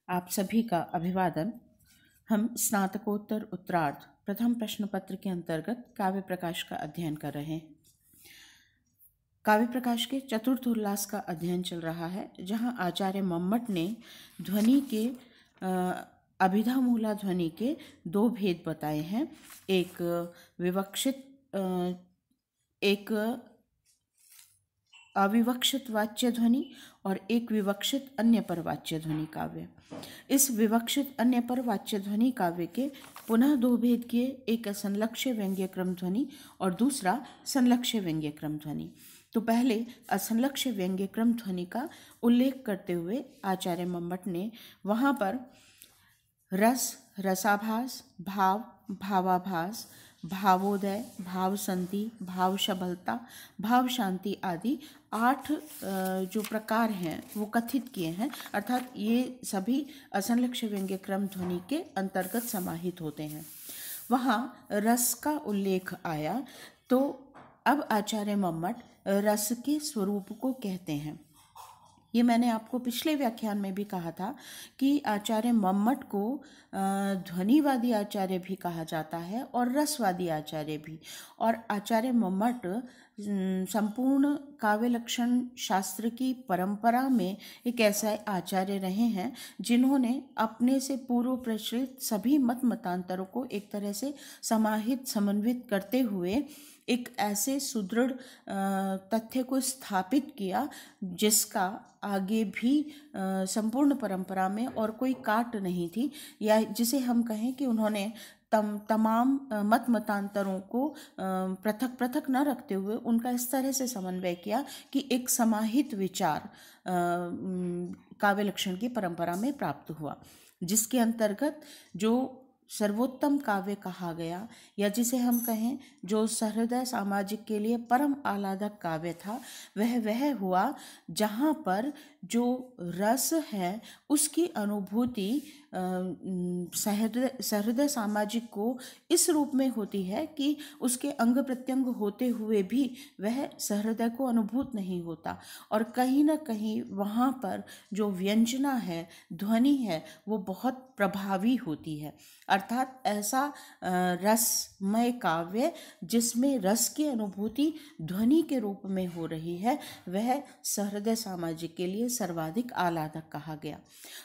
आप सभी का अभिवादन। हम स्नातकोत्तर उत्तरार्ध प्रथम प्रश्न पत्र के अंतर्गत काव्य प्रकाश का अध्ययन कर रहे हैं। काव्य प्रकाश के चतुर्थ उल्लास का अध्ययन चल रहा है, जहां आचार्य मम्मट ने ध्वनि के अभिधा मूला ध्वनि के दो भेद बताए हैं। एक विवक्षित एक अविवक्षित वाच्य ध्वनि और एक विवक्षित अन्य पर वाच्य ध्वनि काव्य। इस विवक्षित अन्य पर वाच्य ध्वनि काव्य के पुनः दो भेद किए, एक असंलक्ष्य व्यंग्य क्रम ध्वनि और दूसरा संलक्ष्य व्यंग्य क्रम ध्वनि। तो पहले असंलक्ष्य व्यंग्य क्रम ध्वनि का उल्लेख करते हुए आचार्य मम्मट ने वहाँ पर रस, रसाभास, भाव, भावाभास, भावोदय, भाव संधि, भाव शबलता, भाव शांति आदि 8 जो प्रकार हैं वो कथित किए हैं, अर्थात ये सभी असंलक्ष्य व्यंग्य क्रम ध्वनि के अंतर्गत समाहित होते हैं। वहाँ रस का उल्लेख आया, तो अब आचार्य मम्मट रस के स्वरूप को कहते हैं। ये मैंने आपको पिछले व्याख्यान में भी कहा था कि आचार्य मम्मट को ध्वनिवादी आचार्य भी कहा जाता है और रसवादी आचार्य भी। और आचार्य मम्मट संपूर्ण काव्य लक्षण शास्त्र की परंपरा में एक ऐसा आचार्य रहे हैं जिन्होंने अपने से पूर्व प्रचलित सभी मत मतांतरों को एक तरह से समाहित समन्वित करते हुए एक ऐसे सुदृढ़ तथ्य को स्थापित किया जिसका आगे भी संपूर्ण परंपरा में और कोई काट नहीं थी, या जिसे हम कहें कि उन्होंने तमाम मत मतांतरों को पृथक पृथक न रखते हुए उनका इस तरह से समन्वय किया कि एक समाहित विचार काव्य लक्षण की परंपरा में प्राप्त हुआ, जिसके अंतर्गत जो सर्वोत्तम काव्य कहा गया, या जिसे हम कहें जो सहृदय सामाजिक के लिए परम आह्लादक काव्य था, वह हुआ जहाँ पर जो रस है उसकी अनुभूति सहृदय सामाजिक को इस रूप में होती है कि उसके अंग प्रत्यंग होते हुए भी वह सहृदय को अनुभूत नहीं होता, और कहीं ना कहीं वहाँ पर जो व्यंजना है, ध्वनि है, वो बहुत प्रभावी होती है। अर्थात ऐसा रसमय काव्य जिसमें रस की अनुभूति ध्वनि के रूप में हो रही है, वह सहृदय सामाजिक के लिए सर्वाधिक आह्लादक कहा गया।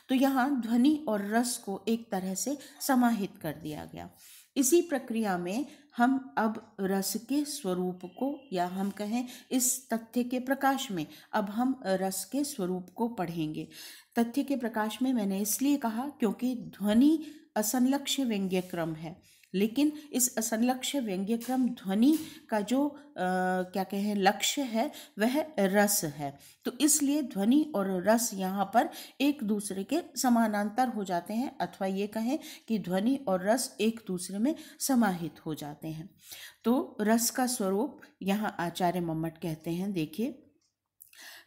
तो यहाँ ध्वनि और रस को एक तरह से समाहित कर दिया गया। इसी प्रक्रिया में हम अब रस के स्वरूप को, या हम कहें इस तथ्य के प्रकाश में अब हम रस के स्वरूप को पढ़ेंगे। तथ्य के प्रकाश में मैंने इसलिए कहा क्योंकि ध्वनि असंलक्ष्य व्यंग्य क्रम है, लेकिन इस असंलक्ष्य व्यंग्य क्रम ध्वनि का जो क्या कहें लक्ष्य है वह रस है। तो इसलिए ध्वनि और रस यहाँ पर एक दूसरे के समानांतर हो जाते हैं, अथवा ये कहें कि ध्वनि और रस एक दूसरे में समाहित हो जाते हैं। तो रस का स्वरूप यहाँ आचार्य मम्मट कहते हैं, देखिए,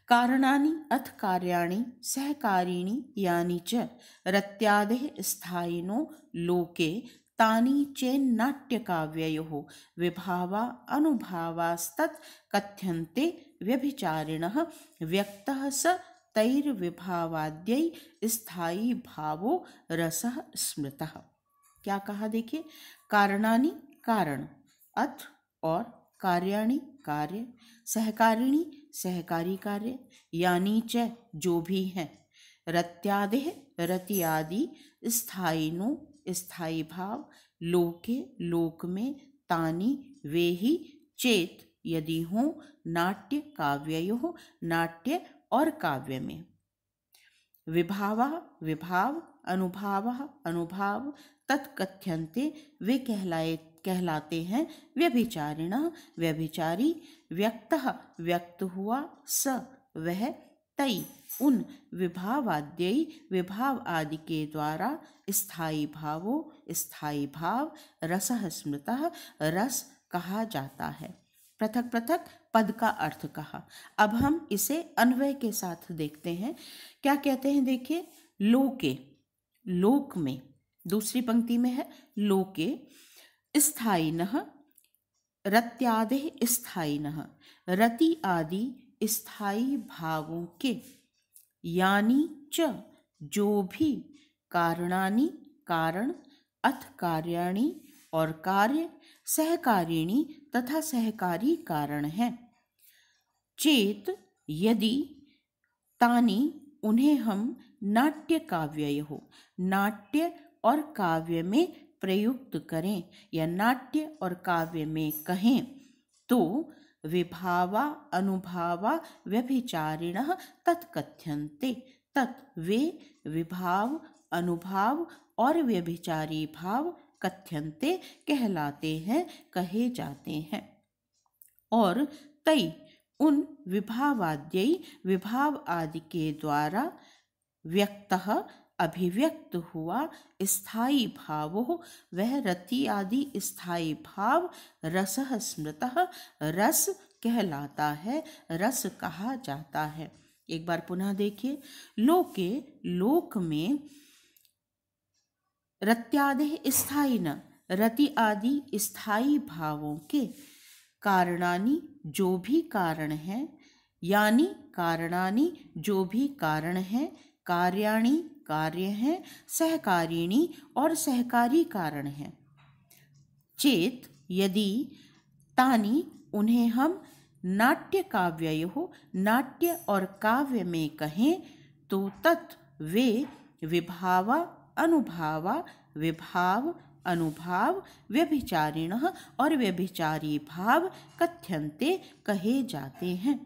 कारणानि अथ कार्याणि सहकारिणी यानि च रत्यादेः स्थायिनो लोके तानि चेन्नाट्यकाव्ययोः विभावा अनुभावास्तत् कथ्यन्ते व्यभिचारिणः व्यक्तः स तैर्विभावाद्यै स्थायी भावो रसः स्मृतः। क्या कहा, देखिए, कारणानि कारण, अथ और कार्याणि कार्य, सहकारिणी सहकारी कार्य, यानी च जो भी हैं, रत्यादेः रति आदि, स्थायिनो स्थायी भाव, लोके लोक में, तानि वे ही, चेत यदि हों, नाट्य काव्ययोः नाट्य और काव्य में, विभावा विभाव, अनुभावः अनुभाव, तत्कथ्यन्ते वे कहलाते हैं, व्यभिचारिणः व्यभिचारी, व्यक्तः व्यक्त हुआ, स वह, तई उन, विभावाद्यई विभाव आदि के द्वारा, स्थायी भावो स्थायी भाव, रसः स्मृतः रस कहा जाता है। पृथक पृथक पद का अर्थ कहा। अब हम इसे अन्वय के साथ देखते हैं। क्या कहते हैं, देखिए, लोके लोक में, दूसरी पंक्ति में है लोके, स्थायिनः रत्यादेः स्थायिनः रति आदि स्थायी भावों के, यानी च जो भी, कारणानि कारण, अथ कार्याणि और कार्य, सहकारिणी तथा सहकारी कारण हैं। चेत यदि तानि उन्हें हम नाट्य काव्ययोः नाट्य और काव्य में प्रयुक्त करें या नाट्य और काव्य में कहें तो विभावा अनुभावा व्यभिचारिणः तत्कथ्यन्ते। तत् वे विभाव, अनुभाव और व्यभिचारी भाव कथ्यन्ते कहलाते हैं, कहे जाते हैं। और तै उन विभावाद्यै विभाव आदि के द्वारा व्यक्तः अभिव्यक्त हुआ स्थायी भावो वह रति आदि स्थायी भाव रसः स्मृतः रस कहलाता है, रस कहा जाता है। एक बार पुनः देखिए, लोके लोक में रत्यादि स्थायी न रति आदि स्थायी भावों के कारणानि जो भी कारण हैं, यानी कारणानि जो भी कारण हैं, कार्याणि कार्य हैं, सहकारिणी और सहकारी कारण हैं। चेत यदि तानि उन्हें हम नाट्य काव्ययोः नाट्य और काव्य में कहें तो तत् वे विभावा अनुभावा विभाव अनुभाव व्यभिचारिणः और व्यभिचारी भाव कथ्यन्ते कहे जाते हैं।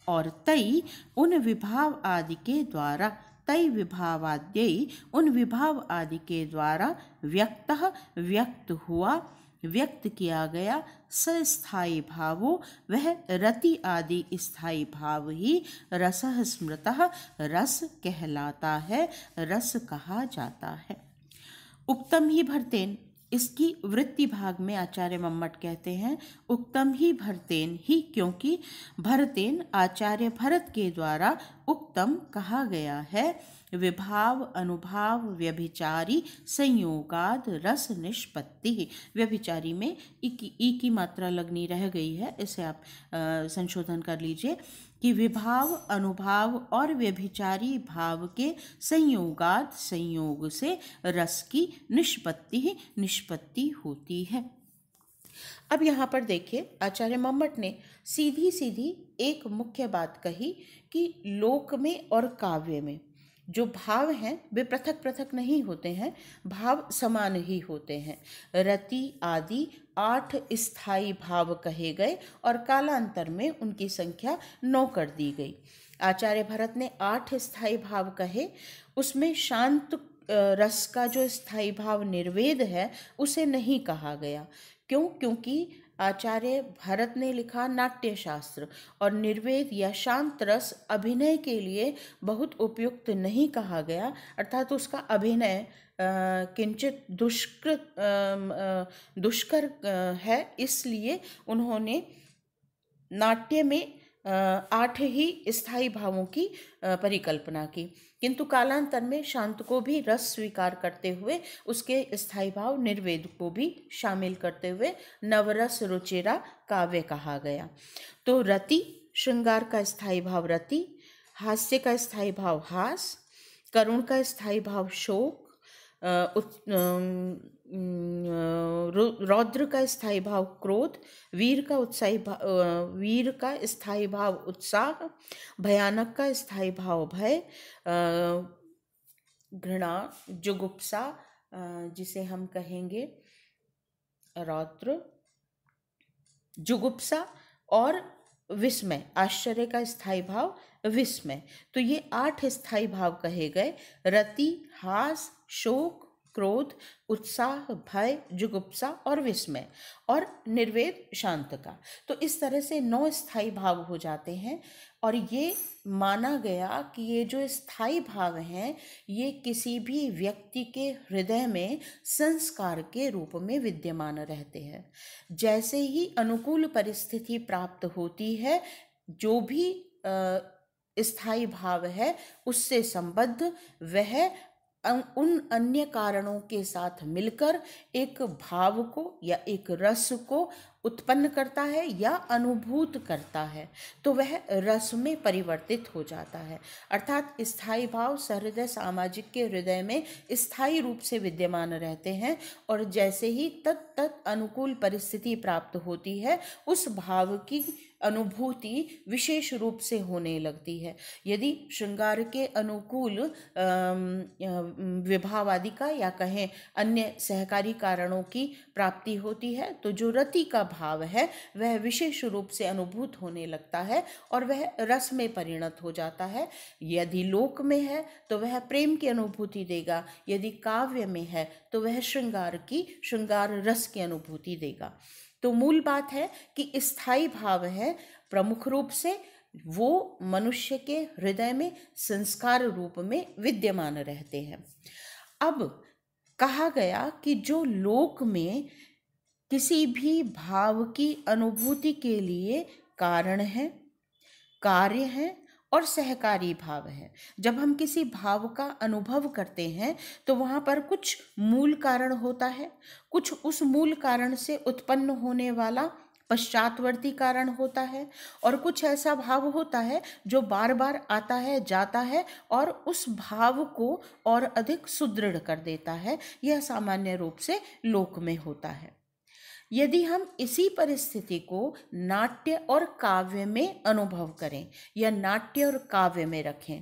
और तै उन विभाव आदि के द्वारा तै विभावाद्यै उन विभाव आदि के द्वारा व्यक्तः व्यक्त हुआ व्यक्त किया गया सस्थायी भावो वह रति आदि स्थायी भाव ही रसः स्मृतः रस कहलाता है, रस कहा जाता है। उक्तम ही भरतेन, इसकी वृत्ति भाग में आचार्य मम्मट कहते हैं उक्तम ही भरतेन ही, क्योंकि भरतेन आचार्य भरत के द्वारा उक्तम कहा गया है विभाव अनुभाव व्यभिचारी संयोगाद रस निष्पत्ति। व्यभिचारी में ई की मात्रा लगनी रह गई है, इसे आप संशोधन कर लीजिए कि विभाव अनुभाव और व्यभिचारी भाव के संयोगाद संयोग से रस की निष्पत्ति होती है। अब यहाँ पर देखिए, आचार्य मम्मट ने सीधी सीधी एक मुख्य बात कही कि लोक में और काव्य में जो भाव हैं वे पृथक पृथक नहीं होते हैं, भाव समान ही होते हैं। रति आदि 8 स्थायी भाव कहे गए और कालांतर में उनकी संख्या 9 कर दी गई। आचार्य भरत ने 8 स्थायी भाव कहे, उसमें शांत रस का जो स्थायी भाव निर्वेद है उसे नहीं कहा गया। क्यों? क्योंकि आचार्य भरत ने लिखा नाट्य शास्त्र और निर्वेद या शांत रस अभिनय के लिए बहुत उपयुक्त नहीं कहा गया, अर्थात उसका अभिनय किंचित दुष्कर है, इसलिए उन्होंने नाट्य में 8 ही स्थायी भावों की परिकल्पना की। किंतु कालांतर में शांत को भी रस स्वीकार करते हुए उसके स्थायी भाव निर्वेद को भी शामिल करते हुए नवरस रुचिरा काव्य कहा गया। तो रति श्रृंगार का स्थायी भाव रति, हास्य का स्थायी भाव हास, करुण का स्थायी भाव शोक, रौद्र का स्थायी भाव क्रोध, वीर का स्थायी भाव उत्साह, भयानक का स्थायी भाव भय, घृणा जुगुप्सा जिसे हम कहेंगे रौद्र, जुगुप्सा और विस्मय, आश्चर्य का स्थायी भाव विस्मय। तो ये 8 स्थायी भाव कहे गए, रति, हास, शोक, क्रोध, उत्साह, भय, जुगुप्सा और विस्मय, और निर्वेद शांत का। तो इस तरह से 9 स्थायी भाव हो जाते हैं। और ये माना गया कि ये जो स्थायी भाव हैं ये किसी भी व्यक्ति के हृदय में संस्कार के रूप में विद्यमान रहते हैं। जैसे ही अनुकूल परिस्थिति प्राप्त होती है, जो भी स्थायी भाव है उससे संबद्ध वह उन अन्य कारणों के साथ मिलकर एक भाव को या एक रस को उत्पन्न करता है या अनुभूत करता है तो वह रस में परिवर्तित हो जाता है। अर्थात स्थायी भाव सहृदय सामाजिक के हृदय में स्थायी रूप से विद्यमान रहते हैं और जैसे ही तत् अनुकूल परिस्थिति प्राप्त होती है उस भाव की अनुभूति विशेष रूप से होने लगती है। यदि श्रृंगार के अनुकूल विभाव आदि का या कहें अन्य सहकारी कारणों की प्राप्ति होती है तो जो रति का भाव है वह विशेष रूप से अनुभूत होने लगता है और वह रस में परिणत हो जाता है। यदि लोक में है तो वह प्रेम की अनुभूति देगा, यदि काव्य में है तो वह श्रृंगार रस की अनुभूति देगा। तो मूल बात है कि स्थायी भाव है प्रमुख रूप से वो मनुष्य के हृदय में संस्कार रूप में विद्यमान रहते हैं। अब कहा गया कि जो लोक में किसी भी भाव की अनुभूति के लिए कारण है, कार्य है और सहकारी भाव है। जब हम किसी भाव का अनुभव करते हैं तो वहाँ पर कुछ मूल कारण होता है, कुछ उस मूल कारण से उत्पन्न होने वाला पश्चातवर्ती कारण होता है और कुछ ऐसा भाव होता है जो बार बार आता है जाता है और उस भाव को और अधिक सुदृढ़ कर देता है। यह सामान्य रूप से लोक में होता है। यदि हम इसी परिस्थिति को नाट्य और काव्य में अनुभव करें या नाट्य और काव्य में रखें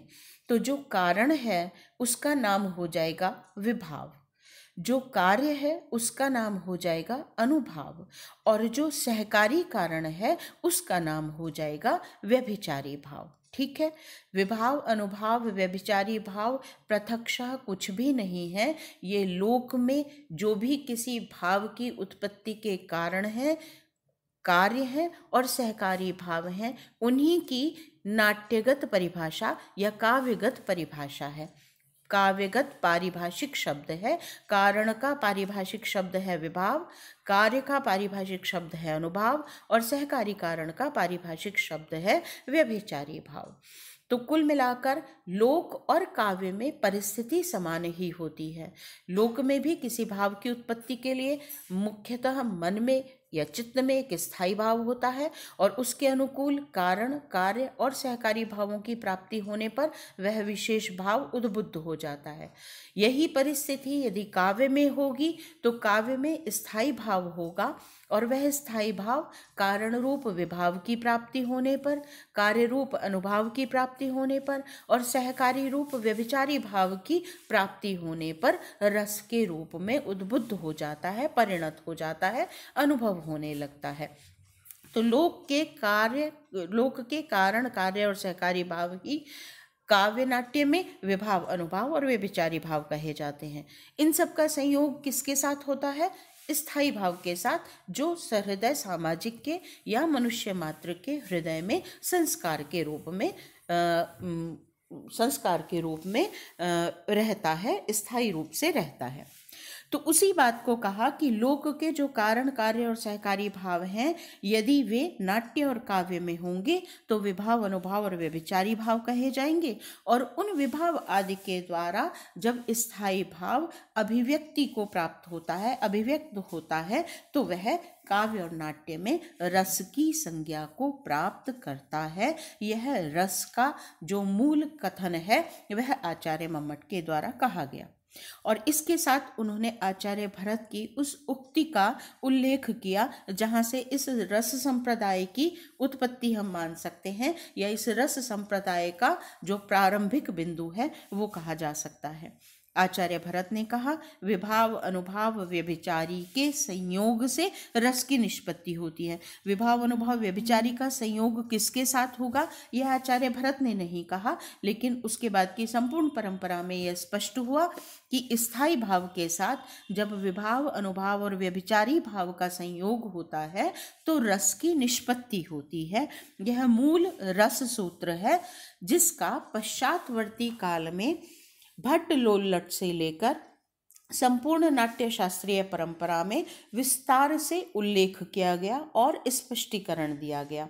तो जो कारण है उसका नाम हो जाएगा विभाव, जो कार्य है उसका नाम हो जाएगा अनुभाव और जो सहकारी कारण है उसका नाम हो जाएगा व्यभिचारी भाव। ठीक है, विभाव अनुभाव व्यभिचारी भाव पृथकशः कुछ भी नहीं है। ये लोक में जो भी किसी भाव की उत्पत्ति के कारण है, कार्य है और सहकारी भाव हैं, उन्हीं की नाट्यगत परिभाषा या काव्यगत परिभाषा है। काव्यगत पारिभाषिक शब्द है, कारण का पारिभाषिक शब्द है विभाव, कार्य का पारिभाषिक शब्द है अनुभाव और सहकारी कारण का पारिभाषिक शब्द है व्यभिचारी भाव। तो कुल मिलाकर लोक और काव्य में परिस्थिति समान ही होती है। लोक में भी किसी भाव की उत्पत्ति के लिए मुख्यतः मन में या चित्त में एक स्थायी भाव होता है और उसके अनुकूल कारण, कार्य और सहकारी भावों की प्राप्ति होने पर वह विशेष भाव उद्बुद्ध हो जाता है। यही परिस्थिति यदि काव्य में होगी तो काव्य में स्थायी भाव होगा और वह स्थायी भाव कारण रूप विभाव की प्राप्ति होने पर, कार्य रूप अनुभाव की प्राप्ति होने पर और सहकारी रूप व्यभिचारी भाव की प्राप्ति होने पर रस के रूप में उद्बुद्ध हो जाता है, परिणत हो जाता है, अनुभव होने लगता है। तो लोक के कारण, कार्य और सहकारी भाव ही काव्य नाट्य में विभाव, अनुभाव और व्यभिचारी भाव कहे जाते हैं। इन सब का संयोग किसके साथ होता है? स्थायी भाव के साथ, जो सहृदय सामाजिक के या मनुष्य मात्र के हृदय में संस्कार के रूप में रहता है, स्थायी रूप से रहता है। तो उसी बात को कहा कि लोक के जो कारण, कार्य और सहकारी भाव हैं, यदि वे नाट्य और काव्य में होंगे तो विभाव, अनुभाव और व्यभिचारी भाव कहे जाएंगे और उन विभाव आदि के द्वारा जब स्थायी भाव अभिव्यक्ति को प्राप्त होता है, अभिव्यक्त होता है तो वह काव्य और नाट्य में रस की संज्ञा को प्राप्त करता है। यह रस का जो मूल कथन है वह आचार्य मम्मट के द्वारा कहा गया और इसके साथ उन्होंने आचार्य भरत की उस उक्ति का उल्लेख किया जहाँ से इस रस संप्रदाय की उत्पत्ति हम मान सकते हैं या इस रस संप्रदाय का जो प्रारंभिक बिंदु है वो कहा जा सकता है। आचार्य भरत ने कहा, विभाव, अनुभाव, व्यभिचारी के संयोग से रस की निष्पत्ति होती है। विभाव, अनुभाव, व्यभिचारी का संयोग किसके साथ होगा यह आचार्य भरत ने नहीं कहा, लेकिन उसके बाद की संपूर्ण परंपरा में यह स्पष्ट हुआ कि स्थायी भाव के साथ जब विभाव, अनुभाव और व्यभिचारी भाव का संयोग होता है तो रस की निष्पत्ति होती है। यह मूल रस सूत्र है जिसका पश्चातवर्ती काल में भट्ट लोल्लट से लेकर संपूर्ण नाट्य शास्त्रीय परंपरा में विस्तार से उल्लेख किया गया और स्पष्टीकरण दिया गया।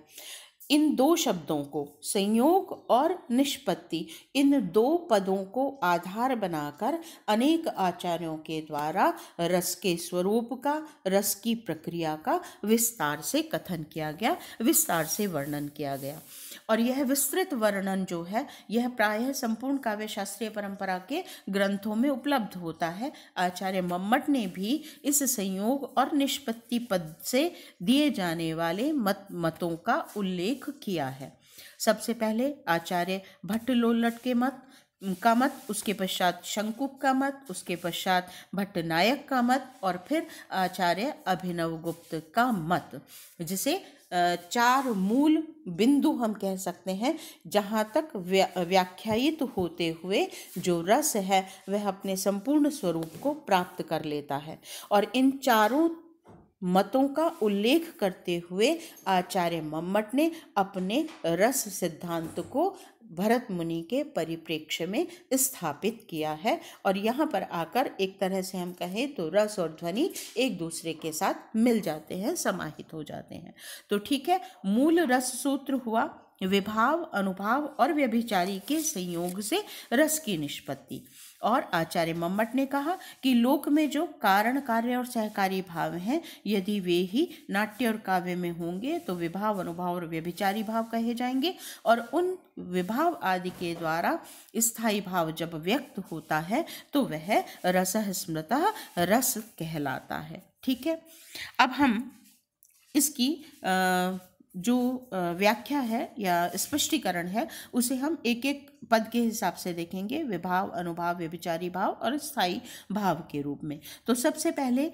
इन दो शब्दों को, संयोग और निष्पत्ति, इन दो पदों को आधार बनाकर अनेक आचार्यों के द्वारा रस के स्वरूप का, रस की प्रक्रिया का विस्तार से कथन किया गया, विस्तार से वर्णन किया गया। और यह विस्तृत वर्णन जो है यह प्रायः संपूर्ण काव्य शास्त्रीय परंपरा के ग्रंथों में उपलब्ध होता है। आचार्य मम्मट ने भी इस संयोग और निष्पत्ति पद से दिए जाने वाले मतों का उल्लेख किया है। सबसे पहले आचार्य भट्ट लोल्लट के मत, उसके पश्चात शंकुक का मत, उसके पश्चात भट्टनायक का मत और फिर आचार्य अभिनवगुप्त का मत, जिसे चार मूल बिंदु हम कह सकते हैं जहाँ तक व्याख्यायित होते हुए जो रस है वह अपने संपूर्ण स्वरूप को प्राप्त कर लेता है। और इन चारों मतों का उल्लेख करते हुए आचार्य मम्मट ने अपने रस सिद्धांत को भरत मुनि के परिप्रेक्ष्य में स्थापित किया है। और यहाँ पर आकर एक तरह से हम कहें तो रस और ध्वनि एक दूसरे के साथ मिल जाते हैं, समाहित हो जाते हैं। तो ठीक है, मूल रस सूत्र हुआ विभाव, अनुभाव और व्यभिचारी के संयोग से रस की निष्पत्ति। और आचार्य मम्मट ने कहा कि लोक में जो कारण, कार्य और सहकारी भाव हैं, यदि वे ही नाट्य और काव्य में होंगे तो विभाव, अनुभाव और व्यभिचारी भाव कहे जाएंगे। और उन विभाव आदि के द्वारा स्थायी भाव जब व्यक्त होता है तो वह रसः स्मृतः रस कहलाता है। ठीक है, अब हम इसकी जो व्याख्या है या स्पष्टीकरण है उसे हम एक एक पद के हिसाब से देखेंगे, विभाव, अनुभाव, व्यभिचारी भाव और स्थायी भाव के रूप में। तो सबसे पहले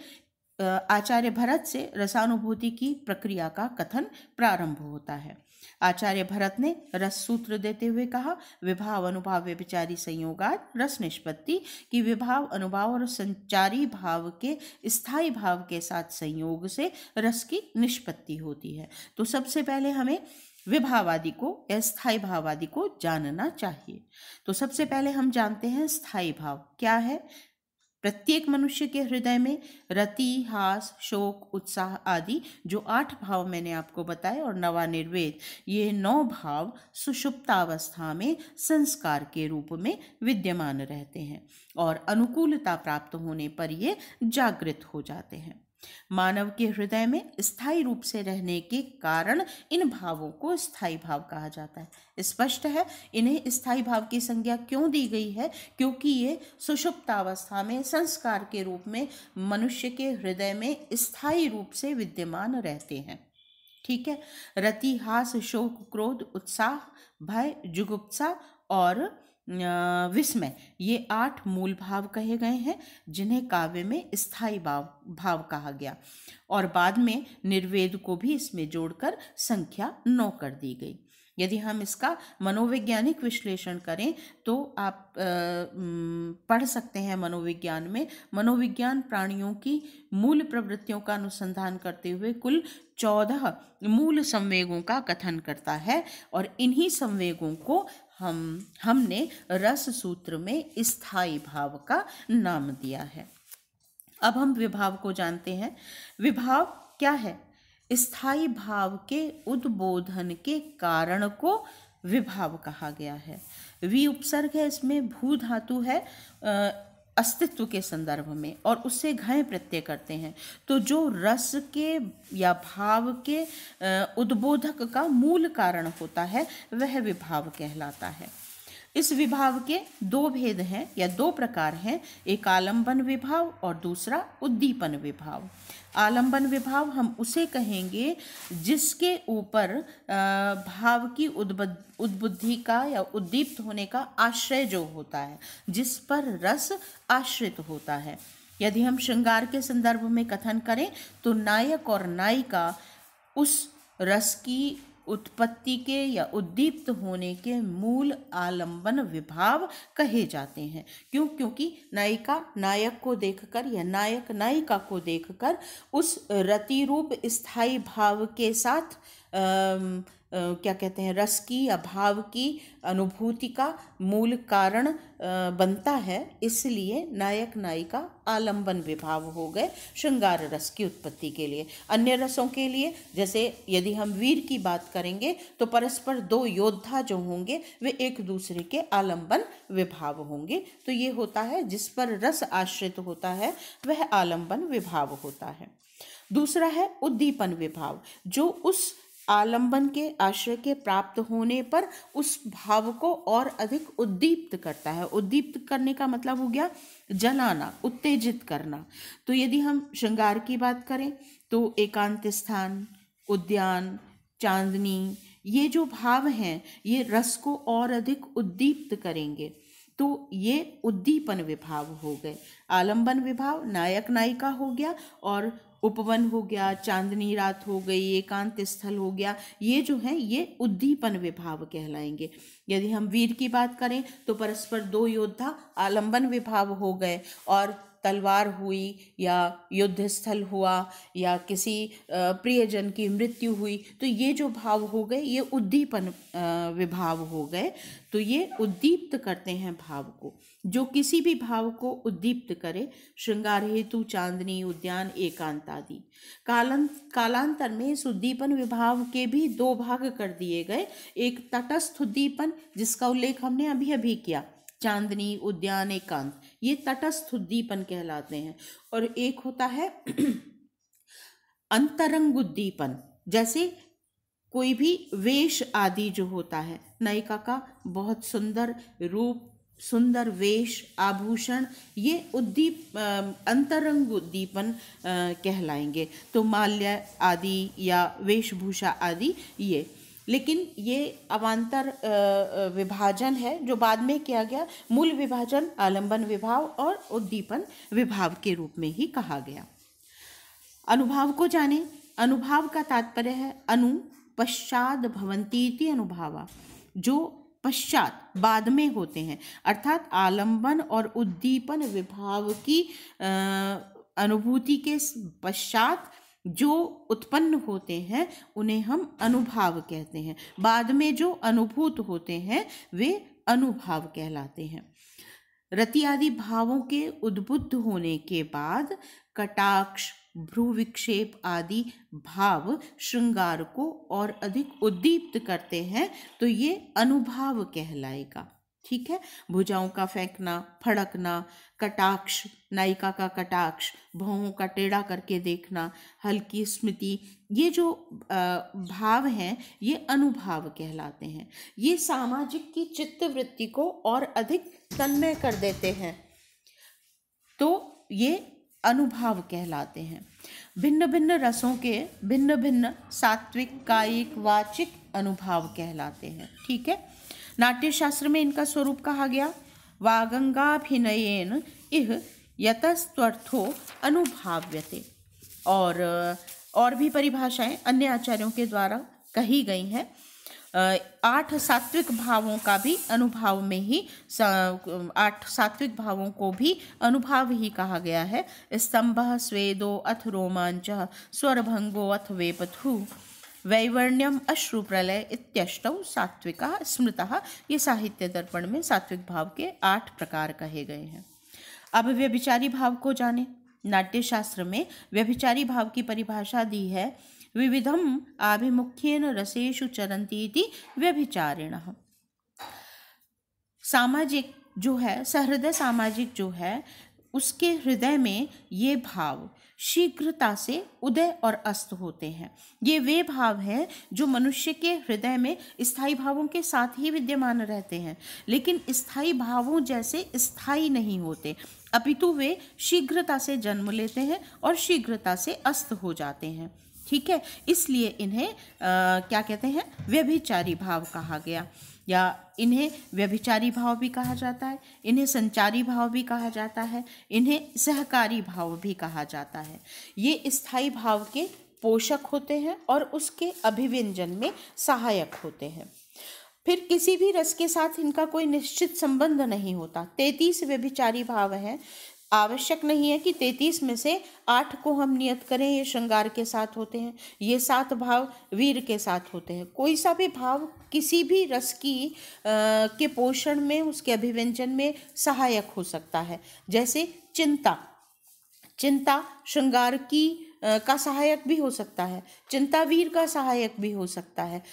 आचार्य भरत से रसानुभूति की प्रक्रिया का कथन प्रारंभ होता है। आचार्य भरत ने रस सूत्र देते हुए कहा, विभाव, अनुभाव, व्यभिचारी संयोगात रस निष्पत्ति की विभाव, अनुभाव और संचारी भाव के स्थायी भाव के साथ संयोग से रस की निष्पत्ति होती है। तो सबसे पहले हमें विभावादि को या स्थायी भावादि को जानना चाहिए। तो सबसे पहले हम जानते हैं स्थायी भाव क्या है। प्रत्येक मनुष्य के हृदय में रति, हास, शोक, उत्साह आदि जो 8 भाव मैंने आपको बताए और नवा निर्वेद, ये 9 भाव सुषुप्तावस्था में संस्कार के रूप में विद्यमान रहते हैं और अनुकूलता प्राप्त होने पर ये जागृत हो जाते हैं। मानव के हृदय में स्थायी रूप से रहने के कारण इन भावों को स्थायी भाव कहा जाता है। स्पष्ट है, इन्हें स्थायी भाव की संज्ञा क्यों दी गई है, क्योंकि ये सुषुप्तावस्था में संस्कार के रूप में मनुष्य के हृदय में स्थायी रूप से विद्यमान रहते हैं। ठीक है, रति, हास, शोक, क्रोध, उत्साह, भय, जुगुप्सा और विस्मय, ये 8 मूल भाव कहे गए हैं जिन्हें काव्य में स्थायी भाव कहा गया और बाद में निर्वेद को भी इसमें जोड़कर संख्या 9 कर दी गई। यदि हम इसका मनोवैज्ञानिक विश्लेषण करें तो आप पढ़ सकते हैं मनोविज्ञान में। मनोविज्ञान प्राणियों की मूल प्रवृत्तियों का अनुसंधान करते हुए कुल 14 मूल संवेगों का कथन करता है और इन्हीं संवेगों को हमने रस सूत्र में स्थायी भाव का नाम दिया है। अब हम विभाव को जानते हैं। विभाव क्या है? स्थायी भाव के उद्बोधन के कारण को विभाव कहा गया है। वि उपसर्ग है, इसमें भू धातु है अस्तित्व के संदर्भ में और उससे घय प्रत्यय करते हैं। तो जो रस के या भाव के उद्बोधक का मूल कारण होता है वह विभाव कहलाता है। इस विभाव के 2 भेद हैं या 2 प्रकार हैं, एक आलंबन विभाव और दूसरा उद्दीपन विभाव। आलंबन विभाव हम उसे कहेंगे जिसके ऊपर भाव की उद्बुद्धि का या उद्दीप्त होने का आश्रय जो होता है, जिस पर रस आश्रित होता है। यदि हम श्रृंगार के संदर्भ में कथन करें तो नायक और नायिका उस रस की उत्पत्ति के या उद्दीप्त होने के मूल आलंबन विभाव कहे जाते हैं। क्यों? क्योंकि नायिका नायक को देखकर या नायक नायिका को देखकर उस रति रूप स्थायी भाव के साथ क्या कहते हैं, रस की या भाव की अनुभूति का मूल कारण बनता है। इसलिए नायक नायिका आलंबन विभाव हो गए श्रृंगार रस की उत्पत्ति के लिए। अन्य रसों के लिए, जैसे यदि हम वीर की बात करेंगे तो परस्पर दो योद्धा जो होंगे वे एक दूसरे के आलंबन विभाव होंगे। तो ये होता है जिस पर रस आश्रित होता है वह आलंबन विभाव होता है। दूसरा है उद्दीपन विभाव, जो उस आलंबन के आश्रय के प्राप्त होने पर उस भाव को और अधिक उद्दीप्त करता है। उद्दीप्त करने का मतलब हो गया जलाना, उत्तेजित करना। तो यदि हम श्रृंगार की बात करें तो एकांत स्थान, उद्यान, चांदनी, ये जो भाव हैं ये रस को और अधिक उद्दीप्त करेंगे। तो ये उद्दीपन विभाव हो गए। आलंबन विभाव नायक नायिका हो गया, और उपवन हो गया, चांदनी रात हो गई, एकांत स्थल हो गया, ये जो है ये उद्दीपन विभाव कहलाएंगे। यदि हम वीर की बात करें तो परस्पर दो योद्धा आलंबन विभाव हो गए, और तलवार हुई या युद्ध स्थल हुआ या किसी प्रियजन की मृत्यु हुई, तो ये जो भाव हो गए ये उद्दीपन विभाव हो गए। तो ये उद्दीप्त करते हैं भाव को, जो किसी भी भाव को उद्दीप्त करे। श्रृंगार हेतु चांदनी, उद्यान, एकांत आदि। कालांतर में इस उद्दीपन विभाव के भी दो भाग कर दिए गए। एक तटस्थ उद्दीपन, जिसका उल्लेख हमने अभी अभी किया, चांदनी, उद्यान, एकांत, ये तटस्थ उद्दीपन कहलाते हैं। और एक होता है अंतरंग उद्दीपन, जैसे कोई भी वेश आदि जो होता है, नायिका का बहुत सुंदर रूप, सुंदर वेश, आभूषण, ये अंतरंग उद्दीपन कहलाएंगे। तो माल्य आदि या वेशभूषा आदि ये। लेकिन ये अवान्तर विभाजन है जो बाद में किया गया। मूल विभाजन आलंबन विभाव और उद्दीपन विभाव के रूप में ही कहा गया। अनुभाव को जाने। अनुभाव का तात्पर्य है अनु पश्चात भवन्ति इति अनुभावा, जो पश्चात बाद में होते हैं, अर्थात आलंबन और उद्दीपन विभाव की अनुभूति के पश्चात जो उत्पन्न होते हैं उन्हें हम अनुभाव कहते हैं। बाद में जो अनुभूत होते हैं वे अनुभाव कहलाते हैं। रति आदि भावों के उद्बुद्ध होने के बाद कटाक्ष, भ्रू विक्षेप आदि भाव श्रृंगार को और अधिक उद्दीप्त करते हैं, तो ये अनुभाव कहलाएगा। ठीक है। भुजाओं का फेंकना, फड़कना, कटाक्ष, नायिका का कटाक्ष, भौहों का टेढ़ा करके देखना, हल्की स्मृति, ये जो भाव हैं ये अनुभाव कहलाते हैं। ये सामाजिक की चित्त वृत्ति को और अधिक तन्मय कर देते हैं, तो ये अनुभाव कहलाते हैं। भिन्न भिन्न रसों के भिन्न भिन्न सात्विक, कायिक, वाचिक अनुभाव कहलाते हैं। ठीक है। नाट्य शास्त्र में इनका स्वरूप कहा गया वागंगाभिनयेन इह यतस्त्वर्थो अनुभाव्यते। और भी परिभाषाएं अन्य आचार्यों के द्वारा कही गई हैं। 8 सात्विक भावों का भी अनुभाव में ही 8 सात्विक भावों को भी अनुभाव ही कहा गया है। स्तंभः, स्वेदो अथ रोमांचः, स्वरभंगो अथ वेपथु, वैवर्ण्यम, अश्रु प्रलय इत्यष्टौ सात्विका स्मृतः। ये साहित्य दर्पण में सात्विक भाव के 8 प्रकार कहे गए हैं। अब व्यभिचारी भाव को जाने। नाट्य शास्त्र में व्यभिचारी भाव की परिभाषा दी है विविधम आभिमुख्येन रसेषु चरन्ति इति व्यभिचारिणः। सामाजिक जो है, सहृदय सामाजिक जो है, उसके हृदय में ये भाव शीघ्रता से उदय और अस्त होते हैं। ये वे भाव हैं जो मनुष्य के हृदय में स्थायी भावों के साथ ही विद्यमान रहते हैं, लेकिन स्थायी भावों जैसे स्थायी नहीं होते, अपितु वे शीघ्रता से जन्म लेते हैं और शीघ्रता से अस्त हो जाते हैं। ठीक है। इसलिए इन्हें क्या कहते हैं, व्यभिचारी भाव कहा गया, या इन्हें व्यभिचारी भाव भी कहा जाता है, इन्हें संचारी भाव भी कहा जाता है, इन्हें सहकारी भाव भी कहा जाता है। ये स्थायी भाव के पोषक होते हैं और उसके अभिव्यंजन में सहायक होते हैं। फिर किसी भी रस के साथ इनका कोई निश्चित संबंध नहीं होता। 33 व्यभिचारी भाव हैं। आवश्यक नहीं है कि 33 में से 8 को हम नियत करें ये श्रृंगार के साथ होते हैं, ये 7 भाव वीर के साथ होते हैं। कोई सा भी भाव किसी भी रस की के पोषण में, उसके अभिव्यंजन में सहायक हो सकता है। जैसे चिंता, चिंता श्रृंगार की का सहायक भी हो सकता है, चिंता वीर का सहायक भी हो सकता है।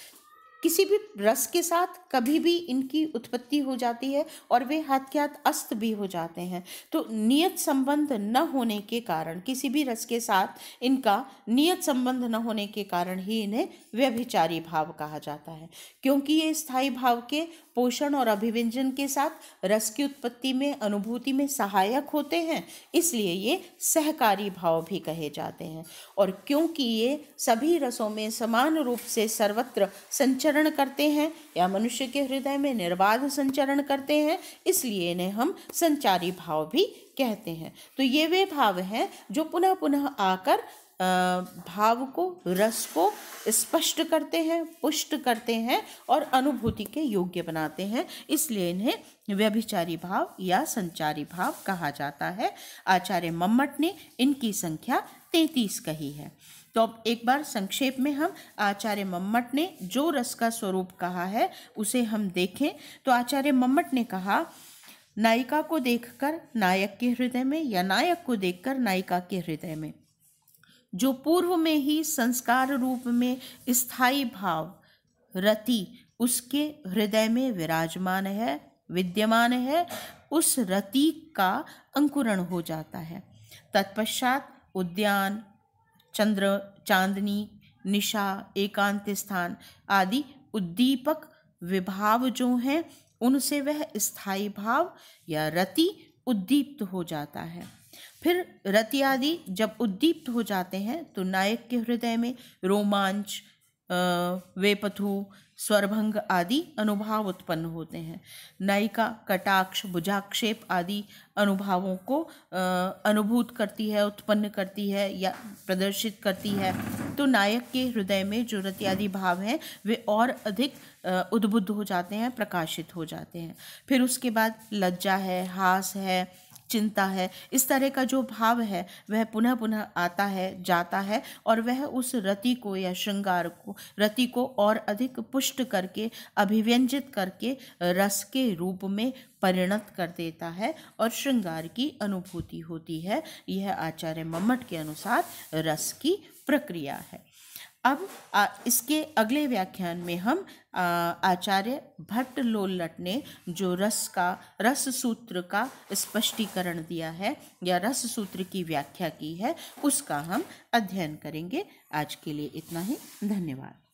किसी भी रस के साथ कभी भी इनकी उत्पत्ति हो जाती है और वे हाथ के हाथ अस्त भी हो जाते हैं। तो नियत संबंध न होने के कारण, किसी भी रस के साथ इनका नियत संबंध न होने के कारण ही इन्हें व्यभिचारी भाव कहा जाता है। क्योंकि ये स्थायी भाव के पोषण और अभिव्यंजन के साथ रस की उत्पत्ति में, अनुभूति में सहायक होते हैं, इसलिए ये सहकारी भाव भी कहे जाते हैं। और क्योंकि ये सभी रसों में समान रूप से सर्वत्र संचरण करते हैं या मनुष्य के हृदय में निर्बाध संचरण करते हैं, इसलिए इन्हें हम संचारी भाव भी कहते हैं। तो ये वे भाव हैं जो पुनः पुनः आकर भाव को, रस को स्पष्ट करते हैं, पुष्ट करते हैं और अनुभूति के योग्य बनाते हैं, इसलिए इन्हें व्यभिचारी भाव या संचारी भाव कहा जाता है। आचार्य मम्मट ने इनकी संख्या 33 कही है। तो अब एक बार संक्षेप में हम आचार्य मम्मट ने जो रस का स्वरूप कहा है उसे हम देखें। तो आचार्य मम्मट ने कहा, नायिका को देखकर नायक के हृदय में या नायक को देखकर नायिका के हृदय में जो पूर्व में ही संस्कार रूप में स्थायी भाव रति उसके हृदय में विराजमान है, विद्यमान है, उस रति का अंकुरण हो जाता है। तत्पश्चात उद्यान, चंद्र, चांदनी, निशा, एकांत स्थान आदि उद्दीपक विभाव जो हैं उनसे वह स्थायी भाव या रति उद्दीप्त हो जाता है। फिर रति आदि जब उद्दीप्त हो जाते हैं तो नायक के हृदय में रोमांच, वेपथु, स्वरभंग आदि अनुभाव उत्पन्न होते हैं। नायिका कटाक्ष, भुजाक्षेप आदि अनुभावों को अनुभूत करती है, उत्पन्न करती है या प्रदर्शित करती है। तो नायक के हृदय में जो रति आदि भाव हैं वे और अधिक उद्बुद्ध हो जाते हैं, प्रकाशित हो जाते हैं। फिर उसके बाद लज्जा है, हास है, चिंता है, इस तरह का जो भाव है वह पुनः पुनः आता है, जाता है और वह उस रति को या श्रृंगार को, रति को और अधिक पुष्ट करके, अभिव्यंजित करके रस के रूप में परिणत कर देता है और श्रृंगार की अनुभूति होती है। यह आचार्य मम्मट के अनुसार रस की प्रक्रिया है। अब इसके अगले व्याख्यान में हम आचार्य भट्ट लोल्लट ने जो रस सूत्र का स्पष्टीकरण दिया है या रस सूत्र की व्याख्या की है उसका हम अध्ययन करेंगे। आज के लिए इतना ही। धन्यवाद।